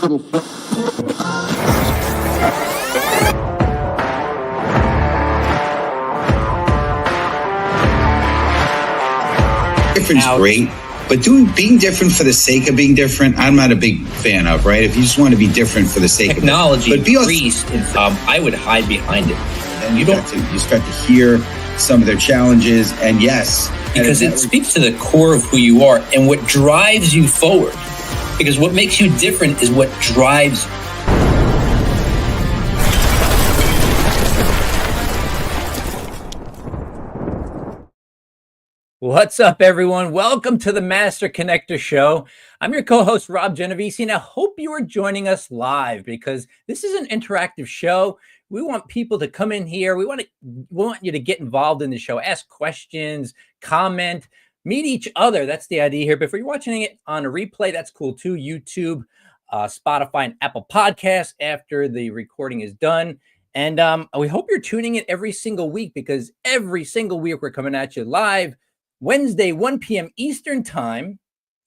Different's great, but being different for the sake of being different, I'm not a big fan of, right? If you just want to be different for the sake of technology, but increased, I would hide behind it. And you start to hear some of their challenges, and yes, because it speaks to the core of who you are and what drives you forward. Because what makes you different is what drives you. What's up, everyone? Welcome to the Master Connector Show. I'm your co-host, Rob Genovesi, and I hope you are joining us live because this is an interactive show. We want people to come in here. We want you to get involved in the show, ask questions, comment, meet each other. That's the idea here. But if you're watching it on a replay, that's cool too. YouTube, Spotify, and Apple Podcasts after the recording is done. And we hope you're tuning in every single week because every single week we're coming at you live Wednesday, 1 p.m. Eastern time.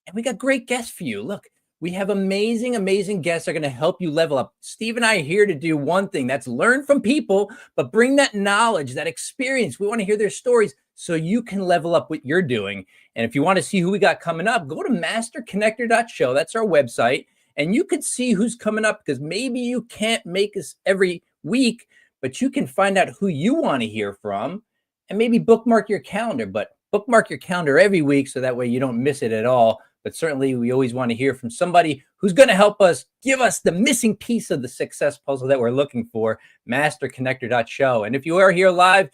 And we got great guests for you. Look, we have amazing, amazing guests that are going to help you level up. Steve and I are here to do one thing. That's learn from people, but bring that knowledge, that experience. We want to hear their stories so you can level up what you're doing. And if you want to see who we got coming up, go to masterconnector.show. That's our website. And you can see who's coming up because maybe you can't make us every week, but you can find out who you want to hear from and maybe bookmark your calendar. But bookmark your calendar every week so that way you don't miss it at all. But certainly we always want to hear from somebody who's going to help us give us the missing piece of the success puzzle that we're looking for, masterconnector.show. And if you are here live,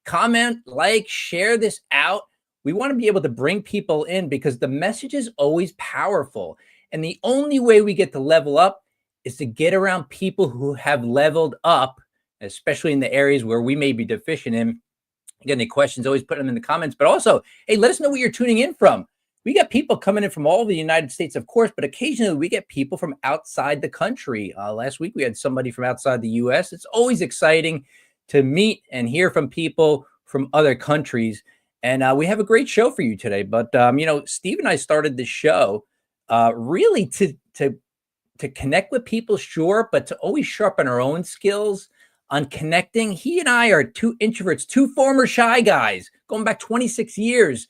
comment, like, share this out. We want to be able to bring people in because the message is always powerful. And the only way we get to level up is to get around people who have leveled up, especially in the areas where we may be deficient in. Get any questions, always put them in the comments. But also, hey, let us know where you're tuning in from. We got people coming in from all over the United States, of course, but occasionally we get people from outside the country. Last week, we had somebody from outside the U.S. It's always exciting to meet and hear from people from other countries. And we have a great show for you today. But, Steve and I started this show really to connect with people, sure, but to always sharpen our own skills on connecting. He and I are two introverts, two former shy guys, going back 26 years.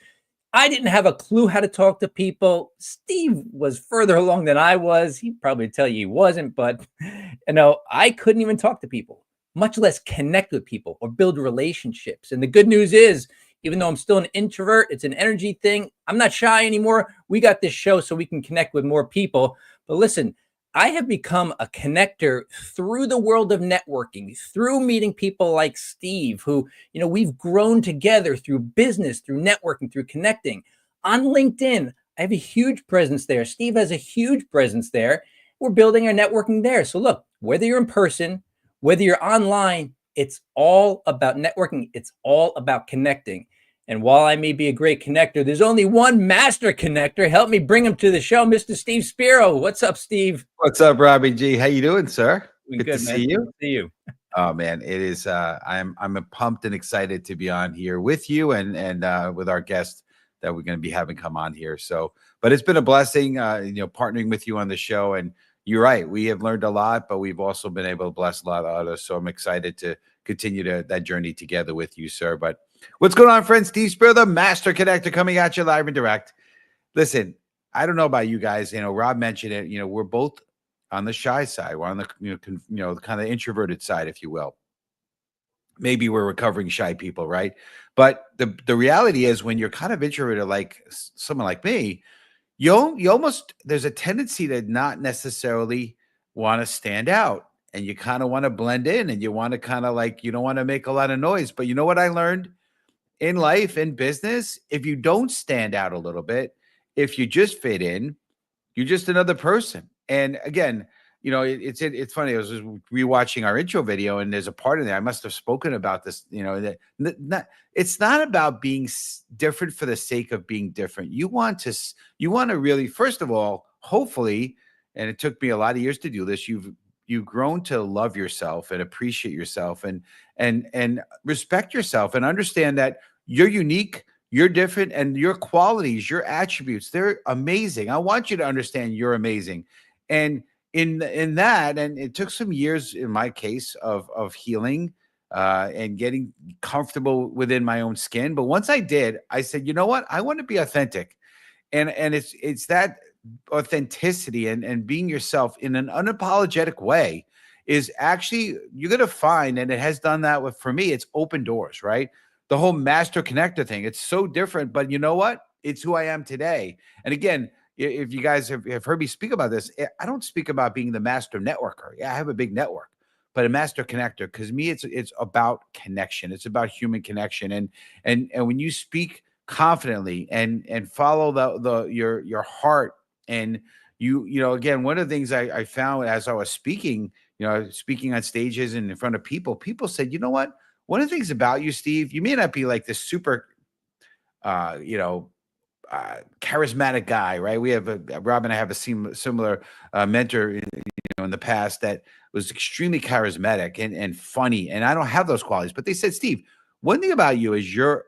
I didn't have a clue how to talk to people. Steve was further along than I was. He'd probably tell you he wasn't, but I couldn't even talk to people, much less connect with people or build relationships. And the good news is, even though I'm still an introvert, it's an energy thing. I'm not shy anymore. We got this show so we can connect with more people. But listen, I have become a connector through the world of networking, through meeting people like Steve, who, we've grown together through business, through networking, through connecting. On LinkedIn, I have a huge presence there. Steve has a huge presence there. We're building our networking there. So look, whether you're in person, whether you're online, it's all about networking. It's all about connecting. And while I may be a great connector, there's only one master connector. Help me bring him to the show, Mr. Steve Spiro. What's up, Steve? What's up, Robbie G? How you doing, sir? Good to see you. Good to see you. Oh man, it is. I'm pumped and excited to be on here with you and with our guest that we're going to be having come on here. So, but it's been a blessing, partnering with you on the show. And you're right, we have learned a lot, but we've also been able to bless a lot of others. So I'm excited to continue that journey together with you, sir. But what's going on, friends? Steve Spiro, the Master Connector, coming at you live and direct. Listen, I don't know about you guys. Rob mentioned it. We're both on the shy side. We're on the kind of introverted side, if you will. Maybe we're recovering shy people, right? But the reality is, when you're kind of introverted, like someone like me, you almost, there's a tendency to not necessarily want to stand out. And you kind of want to blend in, and you want to kind of you don't want to make a lot of noise. But you know what I learned in life, in business? If you don't stand out a little bit, if you just fit in, you're just another person. And again, it's funny. I was just rewatching our intro video, and there's a part in there. I must have spoken about this. It's not about being different for the sake of being different. You want to really, first of all, hopefully, and it took me a lot of years to do this, you've grown to love yourself and appreciate yourself and respect yourself and understand that you're unique, you're different, and your qualities, your attributes, they're amazing. I want you to understand you're amazing. And in that, and it took some years in my case of healing and getting comfortable within my own skin. But once I did, I said, you know what? I want to be authentic. And it's that authenticity and being yourself in an unapologetic way is actually, you're going to find, and it has done that with, for me, it's open doors, right? The whole master connector thing, it's so different, but you know what? It's who I am today. And again, if you guys have heard me speak about this, I don't speak about being the master networker. Yeah, I have a big network, but a master connector, because me, it's about connection. It's about human connection. And when you speak confidently and follow your heart, and you know, again, one of the things I found as I was speaking, you know, speaking on stages and in front of people said, you know what? One of the things about you, Steve, you may not be like this super, you know, charismatic guy, right? We have Rob and I have a similar mentor, in the past that was extremely charismatic and funny, and I don't have those qualities. But they said, Steve, one thing about you is you're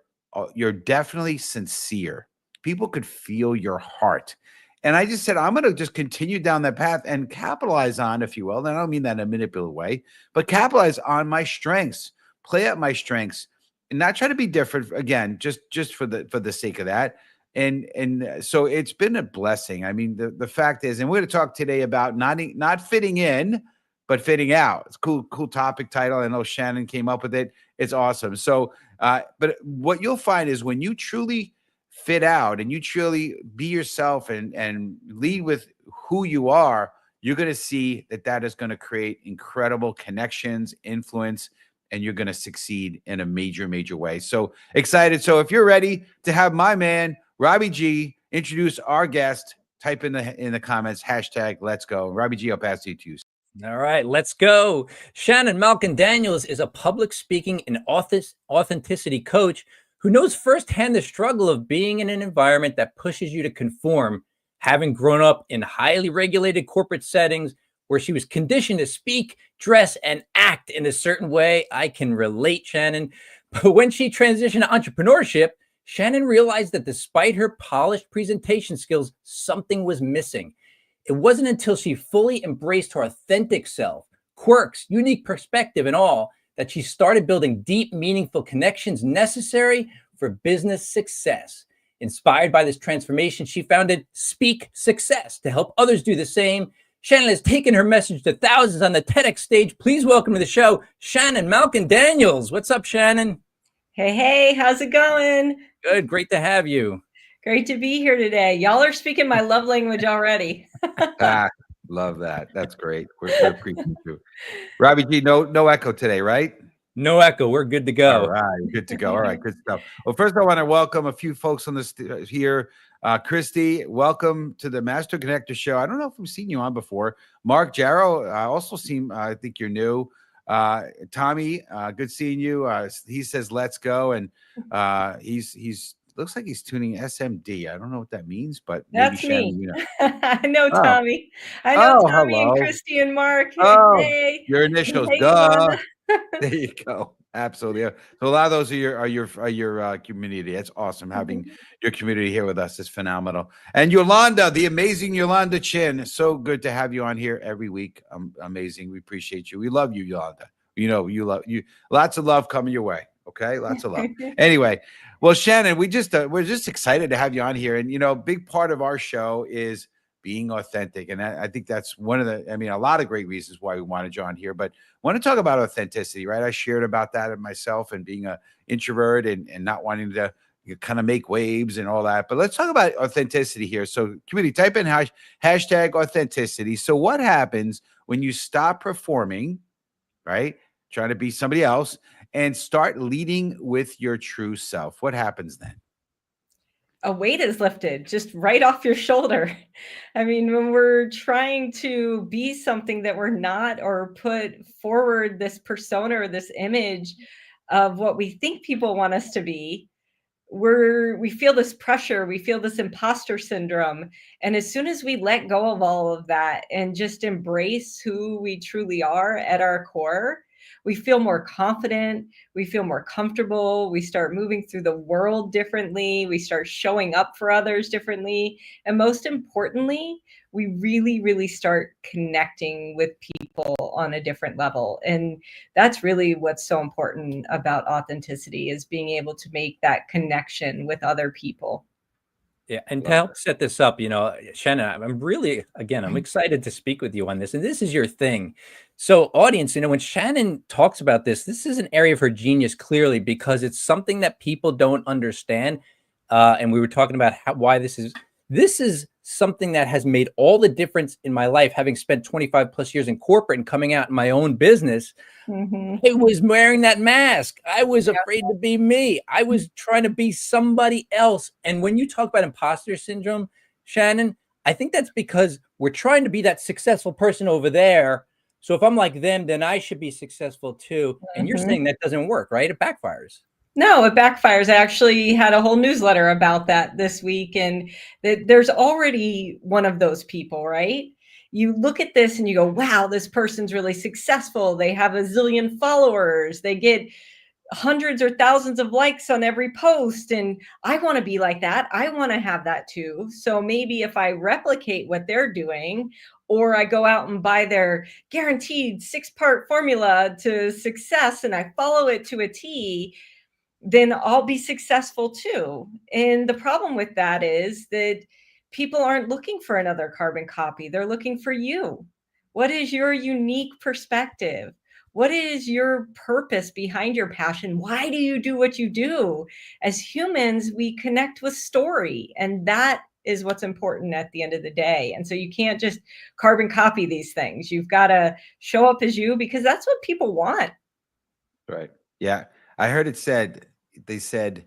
definitely sincere. People could feel your heart. And I just said, I'm going to just continue down that path and capitalize on, if you will, and I don't mean that in a manipulative way, but capitalize on my strengths, play up my strengths, and not try to be different again, just for the sake of that. And so it's been a blessing. I mean, the fact is, and we're going to talk today about not fitting in, but fitting out. It's cool topic title. I know Shannon came up with it. It's awesome. So, but what you'll find is when you truly fit out and you truly be yourself and lead with who you are, you're going to see that is going to create incredible connections, influence, and you're going to succeed in a major, major way. So excited. So if you're ready to have my man, Robbie G, introduce our guest, type in the comments, hashtag let's go. Robbie G, I'll pass it to you. All right, let's go. Shannon Malkin Daniels is a public speaking and authenticity coach who knows firsthand the struggle of being in an environment that pushes you to conform, having grown up in highly regulated corporate settings where she was conditioned to speak, dress, and act in a certain way. I can relate, Shannon. But when she transitioned to entrepreneurship, Shannon realized that despite her polished presentation skills, something was missing. It wasn't until she fully embraced her authentic self, quirks, unique perspective, and all that she started building deep, meaningful connections necessary for business success. Inspired by this transformation, she founded Speak Success to help others do the same. Shannon has taken her message to thousands on the TEDx stage. Please welcome to the show, Shannon Malkin Daniels. What's up, Shannon? Hey, how's it going? Good, great to have you. Great to be here today. Y'all are speaking my love language already. Love that. That's great. We're preaching too. Robbie G, no echo today, right? No echo. We're good to go. All right, good to go. All right, good stuff. Well, first I want to welcome a few folks on this here. Christy, welcome to the Master Connector Show. I don't know if we've seen you on before. Mark Jarrow, I also seem, I think you're new. Tommy, good seeing you. He says, let's go. And he's looks like he's tuning SMD. I don't know what that means, but maybe That's Shannon, me. you know. I know Oh. Tommy. I know Tommy Hello. and Christy and Mark. Hey. Your initials, hey, duh. There you go. Absolutely. So a lot of those are your community. It's awesome having your community here with us. It's phenomenal. And Yolanda, the amazing Yolanda Chin. So good to have you on here every week. Amazing. We appreciate you. We love you, Yolanda. You know, you love you. Lots of love coming your way. Okay, lots of love. Anyway, well, Shannon, we're just excited to have you on here. And you know, a big part of our show is being authentic, and I think that's one of the. I mean, a lot of great reasons why we wanted you on here, but want to talk about authenticity, right? I shared about that in myself and being an introvert and not wanting to kind of make waves and all that. But let's talk about authenticity here. So, community, type in hashtag authenticity. So, what happens when you stop performing, right? Trying to be somebody else and start leading with your true self? What happens then? A weight is lifted just right off your shoulder. I mean, when we're trying to be something that we're not, or put forward this persona or this image of what we think people want us to be, we feel this pressure, we feel this imposter syndrome. And as soon as we let go of all of that and just embrace who we truly are at our core, We feel more confident. We feel more comfortable. We start moving through the world differently. We start showing up for others differently. And most importantly, we really, really start connecting with people on a different level. And that's really what's so important about authenticity, is being able to make that connection with other people. Yeah, and to Love help set this up, Shannon, I'm really, again, I'm excited to speak with you on this, and this is your thing. So, audience, when Shannon talks about this, this is an area of her genius, clearly, because it's something that people don't understand. And we were talking about why this is something that has made all the difference in my life, having spent 25 plus years in corporate and coming out in my own business. Mhm. I was wearing that mask. I was afraid to be me. I was trying to be somebody else. And when you talk about imposter syndrome, Shannon, I think that's because we're trying to be that successful person over there. So if I'm like them, then I should be successful too. And you're Mhm. saying that doesn't work, right? It backfires. No, it backfires. I actually had a whole newsletter about that this week, and there's already one of those people, right? You look at this and you go, wow, this person's really successful. They have a zillion followers. They get hundreds or thousands of likes on every post. And I want to be like that. I want to have that too. So maybe if I replicate what they're doing, or I go out and buy their guaranteed 6-part formula to success and I follow it to a T, then I'll be successful too. And the problem with that is that people aren't looking for another carbon copy. They're looking for you. What is your unique perspective? What is your purpose behind your passion? Why do you do what you do? As humans, we connect with story, and that is what's important at the end of the day. And so you can't just carbon copy these things. You've got to show up as you, because that's what people want. Right. Yeah. I heard it said, they said,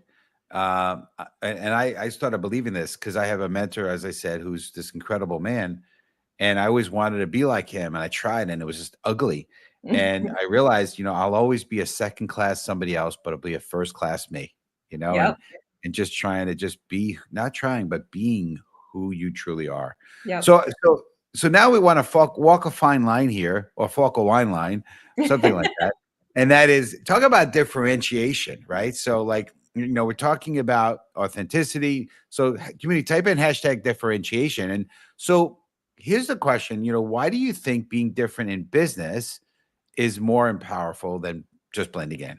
and I started believing this because I have a mentor, as I said, who's this incredible man. And I always wanted to be like him. And I tried, and it was just ugly. And I realized, I'll always be a second class somebody else, but it'll be a first class me, Yep. and just trying to just be, not trying, but being who you truly are. Yep. So now we want to walk a fine line here, or walk a wine line, something like that. And that is, talk about differentiation, right? So like, we're talking about authenticity. So community, type in hashtag differentiation. And so here's the question, why do you think being different in business is more powerful than just blending in?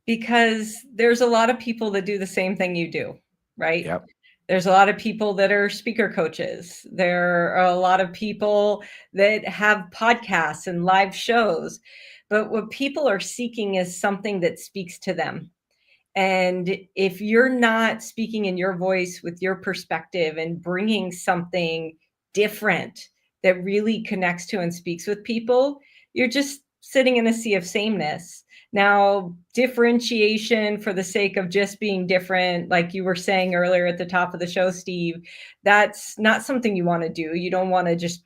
Because there's a lot of people that do the same thing you do, right? Yep. There's a lot of people that are speaker coaches. There are a lot of people that have podcasts and live shows. But what people are seeking is something that speaks to them. And if you're not speaking in your voice with your perspective and bringing something different that really connects to and speaks with people, you're just sitting in a sea of sameness. Now, differentiation for the sake of just being different, like you were saying earlier at the top of the show, Steve, that's not something you want to do. You don't want to just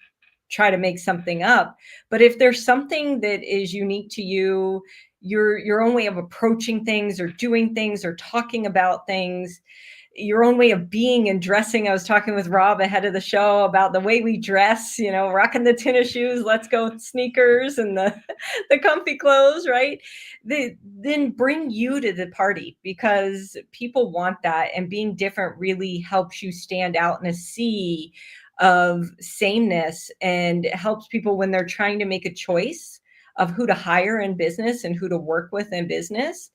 try to make something up. But if there's something that is unique to you, your own way of approaching things or doing things or talking about things, your own way of being and dressing. I was talking with Rob ahead of the show about the way we dress, rocking the tennis shoes, let's go sneakers and the comfy clothes, right? Then bring you to the party, because people want that. And being different really helps you stand out in a sea of sameness, and it helps people when they're trying to make a choice of who to hire in business and who to work with in business.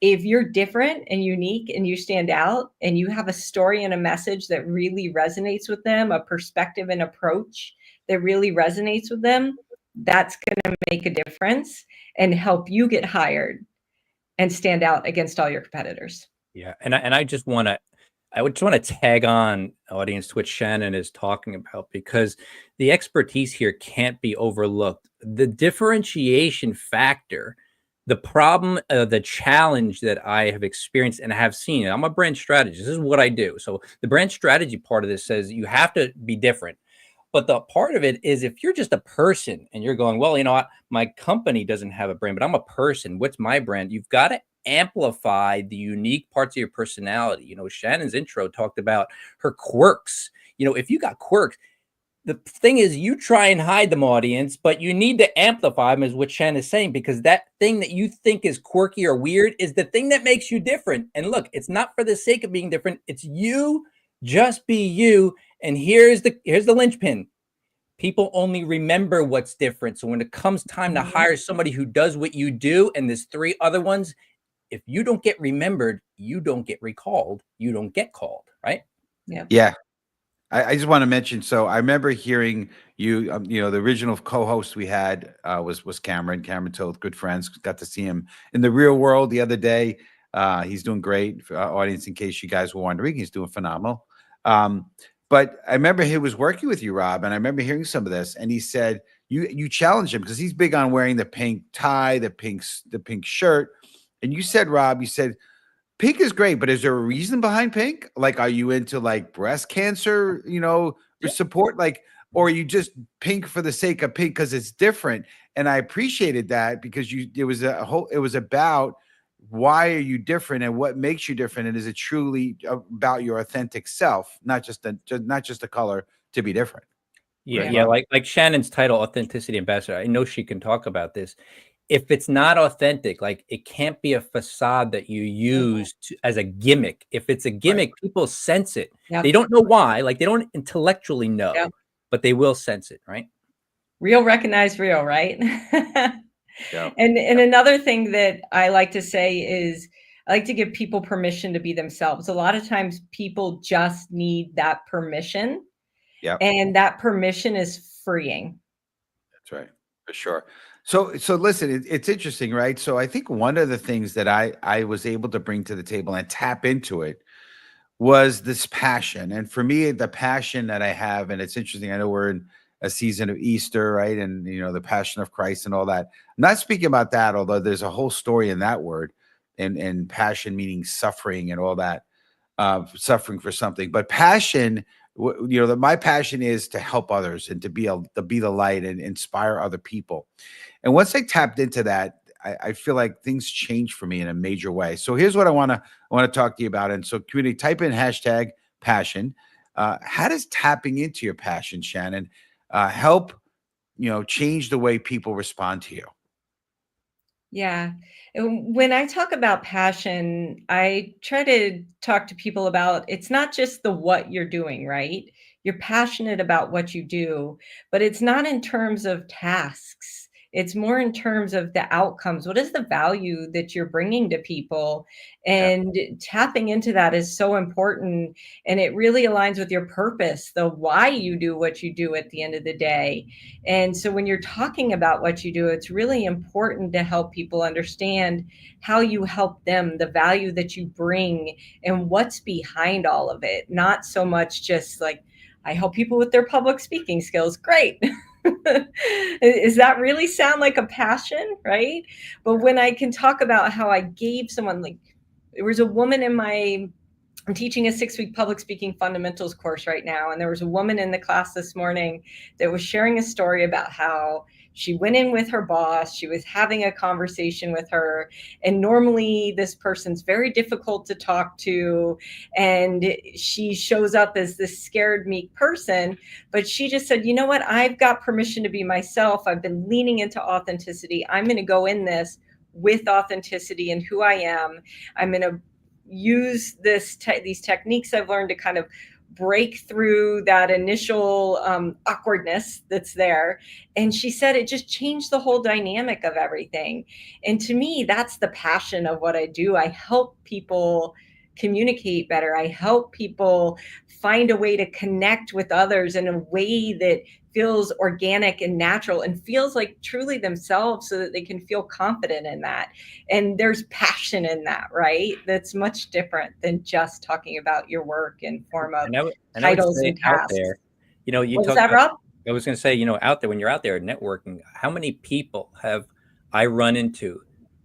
If you're different and unique and you stand out and you have a story and a message that really resonates with them, a perspective and approach that really resonates with them, that's going to make a difference and help you get hired and stand out against all your competitors. Yeah, and I just want to, tag on, audience, to what Shannon is talking about, because the expertise here can't be overlooked. The differentiation factor, the problem, the challenge that I have experienced and have seen. I'm a brand strategist. This is what I do. So the brand strategy part of this says you have to be different. But the part of it is, if you're just a person and you're going, well, what, my company doesn't have a brand, but I'm a person. What's my brand? You've got to amplify the unique parts of your personality. Shannon's intro talked about her quirks. If you got quirks, the thing is, you try and hide them, audience, but you need to amplify them, is what Shannon is saying, because that thing that you think is quirky or weird is the thing that makes you different. And look, it's not for the sake of being different. It's you, just be you. And here's the linchpin. People only remember what's different. So when it comes time to hire somebody who does what you do, and there's 3 other ones, if you don't get remembered, you don't get recalled. You don't get called, right? Yeah. I just want to mention. So I remember hearing you. The original co-host we had was Cameron. Cameron Toth, good friends. Got to see him in the real world the other day. He's doing great. For our audience, in case you guys were wondering, he's doing phenomenal. But I remember he was working with you, Rob, and I remember hearing some of this. And he said you challenged him because he's big on wearing the pink tie, the pink shirt. And you said, Rob, you said, pink is great, but is there a reason behind pink? Like, are you into like breast cancer, support? Like, or are you just pink for the sake of pink because it's different? And I appreciated that because it was about why are you different and what makes you different, and is it truly about your authentic self, not just the color to be different? Yeah. Like Shannon's title, Authenticity Ambassador. I know she can talk about this. If it's not authentic, like it can't be a facade that you use as a gimmick. If it's a gimmick, people sense it. They don't know why, like they don't intellectually know, but they will sense it, right? Real recognize real, right? And another thing that I like to say is I like to give people permission to be themselves. A lot of times people just need that permission. And that permission is freeing. That's right. For sure. So listen, it's interesting, right? So I think one of the things that I was able to bring to the table and tap into it was this passion. And for me, the passion that I have, and it's interesting, I know we're in a season of Easter, right? And, the passion of Christ and all that. I'm not speaking about that, although there's a whole story in that word, and passion meaning suffering and all that, suffering for something. But passion, my passion is to help others and to be the light and inspire other people. And once I tapped into that, I feel like things changed for me in a major way. So here's what I want to talk to you about. And so community, type in #passion. How does tapping into your passion, Shannon, help, change the way people respond to you? Yeah. And when I talk about passion, I try to talk to people about it's not just the what you're doing, right? You're passionate about what you do, but it's not in terms of tasks. It's more in terms of the outcomes. What is the value that you're bringing to people? And tapping into that is so important. And it really aligns with your purpose, the why you do what you do at the end of the day. And so when you're talking about what you do, it's really important to help people understand how you help them, the value that you bring, and what's behind all of it. Not so much just like, I help people with their public speaking skills. Great. Does that really sound like a passion, right? But when I can talk about how I gave someone, like, there was a woman I'm teaching a 6-week public speaking fundamentals course right now. And there was a woman in the class this morning that was sharing a story about how she went in with her boss. She was having a conversation with her. And normally this person's very difficult to talk to. And she shows up as this scared, meek person. But she just said, you know what? I've got permission to be myself. I've been leaning into authenticity. I'm going to go in this with authenticity and who I am. I'm going to use these techniques I've learned to kind of break through that initial awkwardness that's there. And she said it just changed the whole dynamic of everything. And to me, that's the passion of what I do. I help people communicate better. I help people find a way to connect with others in a way that feels organic and natural and feels like truly themselves, so that they can feel confident in that. And there's passion in that, right? That's much different than just talking about your work in form of titles and tasks. There, you What's talk that, about, Rob? I was going to say, out there, when you're out there networking, how many people have I run into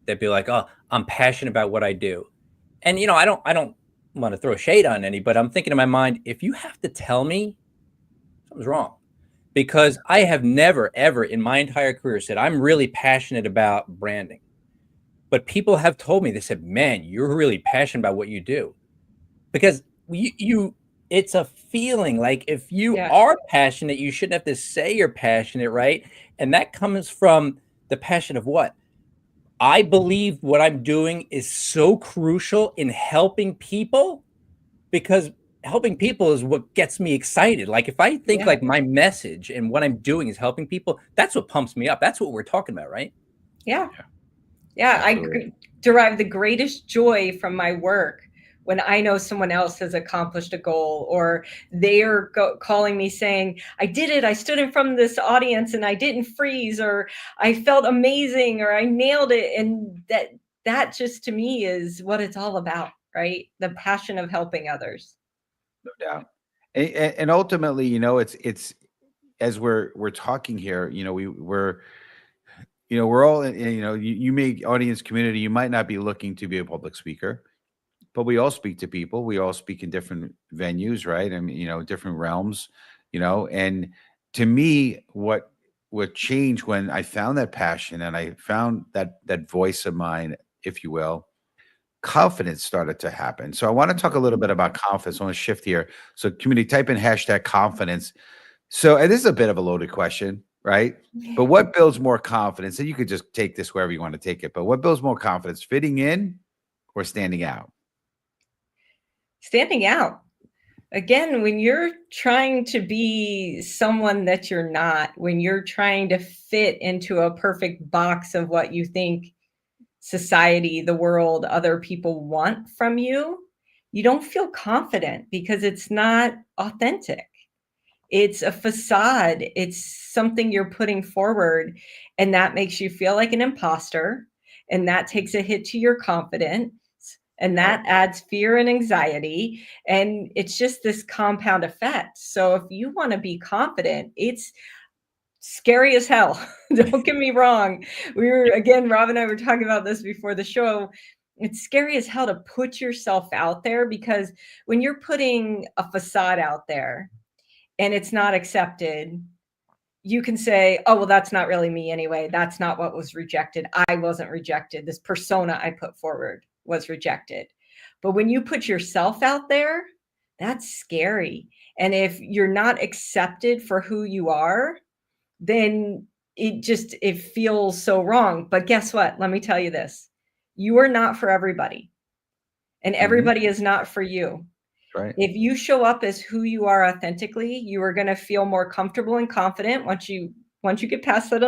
that be like, oh, I'm passionate about what I do. And, I don't want to throw shade on any, but I'm thinking in my mind, if you have to tell me, something's wrong. Because I have never, ever in my entire career said, I'm really passionate about branding. But people have told me, they said, man, you're really passionate about what you do. Because it's a feeling. Like if you Yeah. are passionate, you shouldn't have to say you're passionate, right? And that comes from the passion of what? I believe what I'm doing is so crucial in helping people, because helping people is what gets me excited. Like if I think Yeah. like my message and what I'm doing is helping people, that's what pumps me up. That's what we're talking about, right? Yeah. Yeah. Yeah. Absolutely. Derive the greatest joy from my work when I know someone else has accomplished a goal, or they are calling me saying, I did it. I stood in front of this audience and I didn't freeze, or I felt amazing, or I nailed it. And that just to me is what it's all about, right? The passion of helping others. No doubt. And ultimately, it's as we're talking here, we're all you may audience community, you might not be looking to be a public speaker, but we all speak to people. We all speak in different venues, right? I mean, different realms, and to me, what changed when I found that passion and I found that voice of mine, if you will, confidence started to happen. So I want to talk a little bit about confidence. I want to shift here. So community, type in hashtag confidence. So, and this is a bit of a loaded question, right? But what builds more confidence? And you could just take this wherever you want to take it. But what builds more confidence, fitting in or standing out? Standing out. Again, when you're trying to be someone that you're not, when you're trying to fit into a perfect box of what you think society, the world, other people want from you, you don't feel confident because it's not authentic. It's a facade. It's something you're putting forward, and that makes you feel like an imposter, and that takes a hit to your confidence, and that adds fear and anxiety, and it's just this compound effect. So if you want to be confident, it's scary as hell. Don't get me wrong. Rob and I were talking about this before the show. It's scary as hell to put yourself out there, because when you're putting a facade out there and it's not accepted, you can say, oh, well, that's not really me anyway. That's not what was rejected. I wasn't rejected. This persona I put forward was rejected. But when you put yourself out there, that's scary. And if you're not accepted for who you are, then it feels so wrong. But guess what? Let me tell you this. You are not for everybody, and everybody is not for you. Right. If you show up as who you are authentically, you are going to feel more comfortable and confident. Once you get past that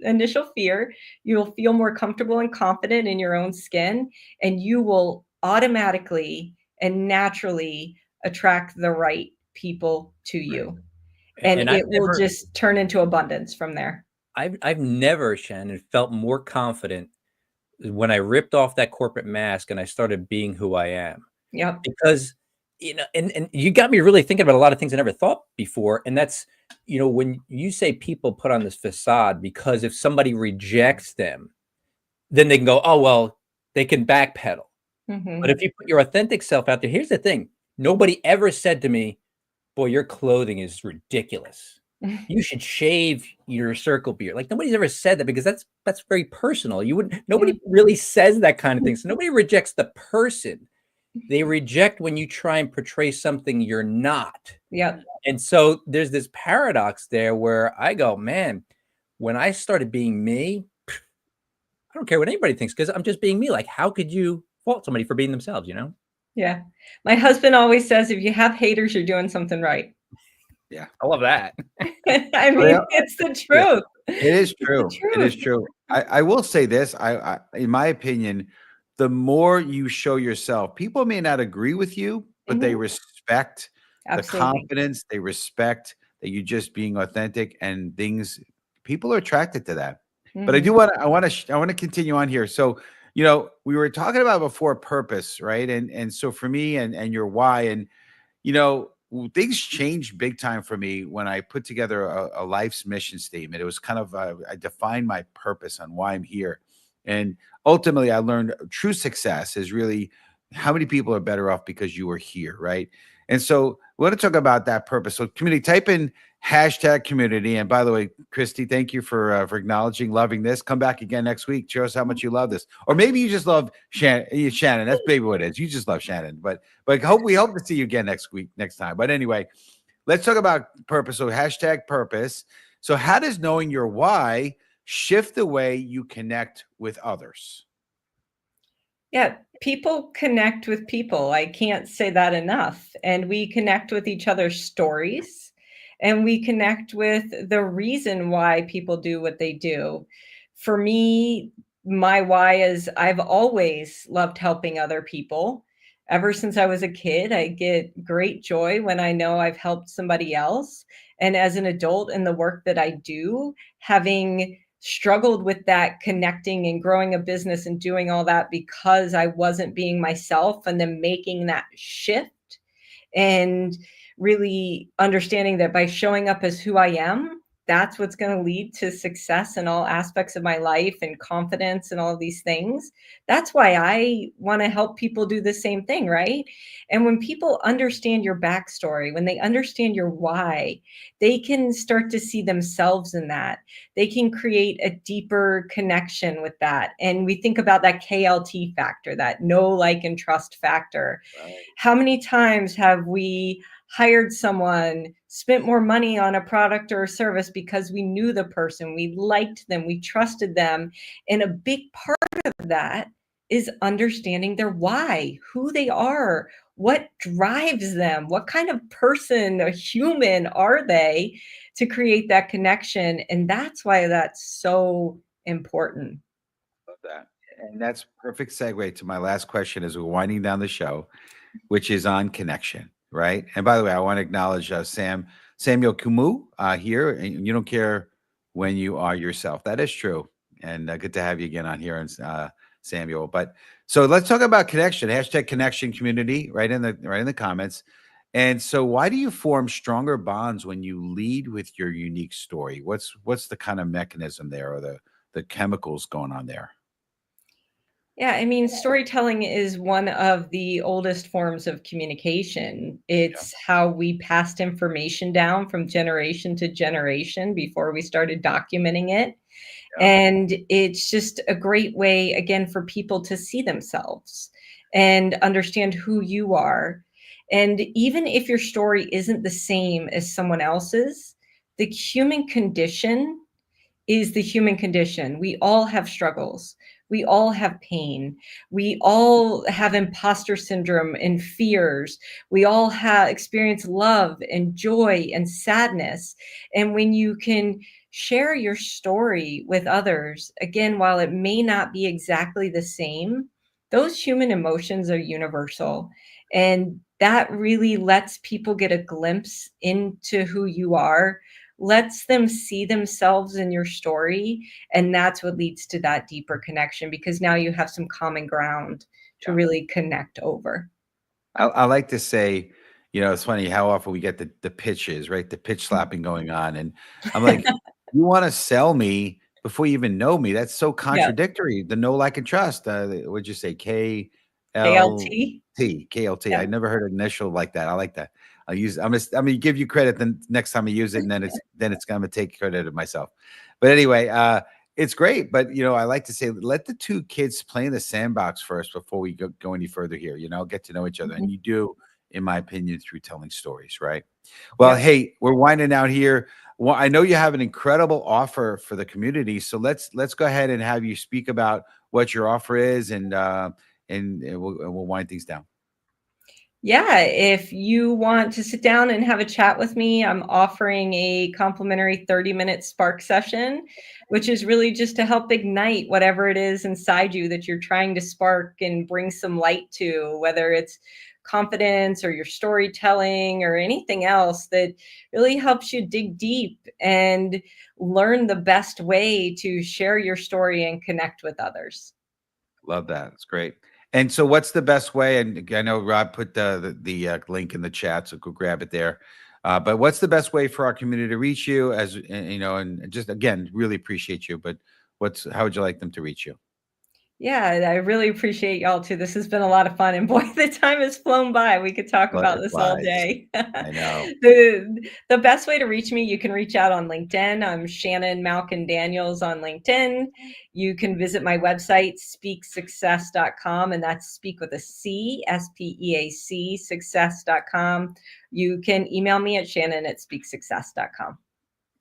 initial fear, you'll feel more comfortable and confident in your own skin, and you will automatically and naturally attract the right people to you. And And it will just turn into abundance from there. I've never, Shannon, felt more confident when I ripped off that corporate mask and I started being who I am. Yep. Because, and you got me really thinking about a lot of things I never thought before. And that's, when you say people put on this facade because if somebody rejects them, then they can go, oh, well, they can backpedal. Mhm. But if you put your authentic self out there, here's the thing. Nobody ever said to me, boy, your clothing is ridiculous. You should shave your circle beard. Like nobody's ever said that, because that's very personal. Nobody really says that kind of thing. So nobody rejects the person. They reject when you try and portray something you're not. Yep. And so there's this paradox there where I go, man, when I started being me, I don't care what anybody thinks, because I'm just being me. Like, how could you fault somebody for being themselves, Yeah. My husband always says, if you have haters, you're doing something right. Yeah. I love that. I mean, it's the truth. It is true. It's the It is truth. true. I will say this. I, in my opinion, the more you show yourself, people may not agree with you, but they respect the confidence. They respect that you just being authentic, and people are attracted to that. But I want to continue on here. So, we were talking about before purpose, right? And so for me and your why, and, things changed big time for me when I put together a life's mission statement. It was kind of, I defined my purpose on why I'm here. And ultimately I learned true success is really how many people are better off because you are here, right? And so we want to talk about that purpose. So community, type in hashtag community. And by the way, Christy, thank you for acknowledging, loving this. Come back again next week. Show us how much you love this. Or maybe you just love Shannon. That's maybe what it is. You just love Shannon. But we hope to see you again next time. But anyway, let's talk about purpose. So hashtag purpose. So how does knowing your why shift the way you connect with others? Yeah, people connect with people. I can't say that enough. And we connect with each other's stories, and we connect with the reason why people do what they do. For me, my why is I've always loved helping other people. Ever since I was a kid, I get great joy when I know I've helped somebody else. And as an adult in the work that I do, having struggled with that connecting and growing a business and doing all that because I wasn't being myself, and then making that shift and really understanding that by showing up as who I am, that's what's going to lead to success in all aspects of my life and confidence and all of these things. That's why I want to help people do the same thing, right? And when people understand your backstory, when they understand your why, they can start to see themselves in that. They can create a deeper connection with that. And we think about that KLT factor, that know, like, and trust factor. Right. How many times have we hired someone, spent more money on a product or a service because we knew the person, we liked them, we trusted them? And a big part of that is understanding their why, who they are, what drives them, what kind of person or human are they, to create that connection. And that's why that's so important. Love that. And that's perfect segue to my last question as we're winding down the show, which is on connection, right? And by the way, I want to acknowledge Samuel Kumu here. And you don't care when you are yourself. That is true. And good to have you again on here, and Samuel. But so let's talk about connection. Hashtag connection community, right in the comments. And so, why do you form stronger bonds when you lead with your unique story? What's the kind of mechanism there, or the chemicals going on there? Yeah, I mean, storytelling is one of the oldest forms of communication. It's how we passed information down from generation to generation before we started documenting it. Yeah. And it's just a great way, again, for people to see themselves and understand who you are. And even if your story isn't the same as someone else's, the human condition is the human condition. We all have struggles. We all have pain. We all have imposter syndrome and fears. We all have experience love and joy and sadness. And when you can share your story with others, again, while it may not be exactly the same, those human emotions are universal. And that really lets people get a glimpse into who you are, lets them see themselves in your story. And that's what leads to that deeper connection, because now you have some common ground to really connect over. I like to say, it's funny how often we get the pitches, right? The pitch slapping going on. And I'm like, you want to sell me before you even know me? That's so Yeah. contradictory. The know, like, and trust. What'd you say? KLT? KLT. KLT. Yeah. I never heard an initial like that. I like that. I'm gonna give you credit the next time I use it, and then it's gonna take credit of myself. But anyway, it's great. But I like to say, let the two kids play in the sandbox first before we go any further here. Get to know each other. And you do, in my opinion, through telling stories, right? Well, Yep. hey, we're winding out here. Well, I know you have an incredible offer for the community. So let's go ahead and have you speak about what your offer is, and we'll wind things down. Yeah, if you want to sit down and have a chat with me, I'm offering a complimentary 30-minute spark session, which is really just to help ignite whatever it is inside you that you're trying to spark and bring some light to, whether it's confidence or your storytelling or anything else that really helps you dig deep and learn the best way to share your story and connect with others. Love that. It's great. And so, what's the best way? And I know Rob put the link in the chat, so go grab it there. But what's the best way for our community to reach you? And just again, really appreciate you. But how would you like them to reach you? Yeah, I really appreciate y'all too. This has been a lot of fun, and boy, the time has flown by. We could talk Let about it this all flies. day. I know. The best way to reach me, you can reach out on LinkedIn. I'm Shannon Malkin Daniels on LinkedIn. You can visit my website, speaksuccess.com, and that's speak with a C, SPEAC, success.com. You can email me at shannon@speaksuccess.com.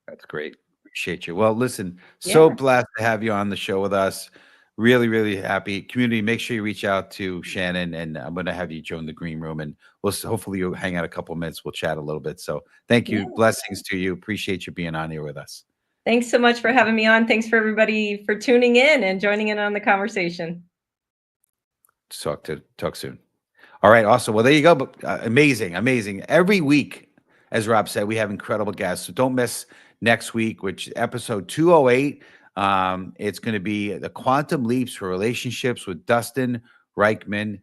That's great. Appreciate you. Well, listen, so Yeah. blessed to have you on the show with us. Really, really happy. Community, make sure you reach out to Shannon, and I'm going to have you join the green room, and hopefully you'll hang out a couple of minutes. We'll chat a little bit. So thank you. Yeah. Blessings to you. Appreciate you being on here with us. Thanks so much for having me on. Thanks for everybody for tuning in and joining in on the conversation. Talk soon. All right. Awesome. Well, there you go. But amazing. Every week, as Rob said, we have incredible guests. So don't miss next week, which episode 208. It's going to be the quantum leaps for relationships with Dustin Reichman.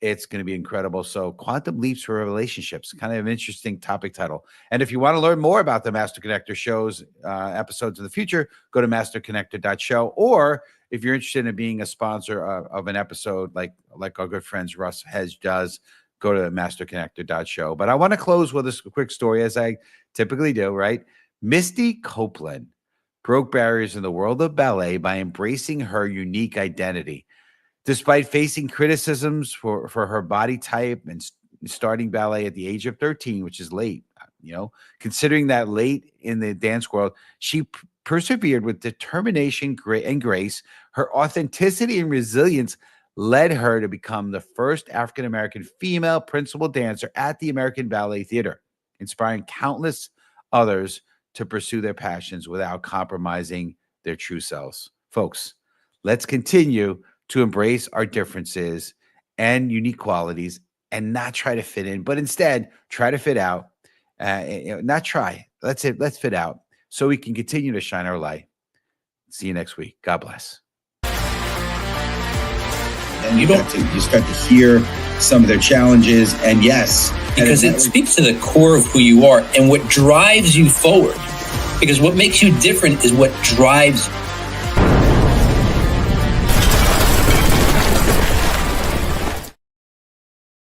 It's going to be incredible. So quantum leaps for relationships, kind of an interesting topic title. And if you want to learn more about the Master Connector shows, episodes in the future, go to masterconnector.show. Or if you're interested in being a sponsor of an episode, like our good friends Russ Hedge does, go to masterconnector.show. But I want to close with a quick story, as I typically do, right? Misty Copeland broke barriers in the world of ballet by embracing her unique identity. Despite facing criticisms for her body type and starting ballet at the age of 13, which is late, considering that late in the dance world, she persevered with determination and grace. Her authenticity and resilience led her to become the first African-American female principal dancer at the American Ballet Theater, inspiring countless others to pursue their passions without compromising their true selves. Folks, let's continue to embrace our differences and unique qualities and not try to fit in, but instead try to fit out. Let's fit out so we can continue to shine our light. See you next week. God bless. And you start to hear some of their challenges, and yes, because it speaks to the core of who you are and what drives you forward. Because what makes you different is what drives you.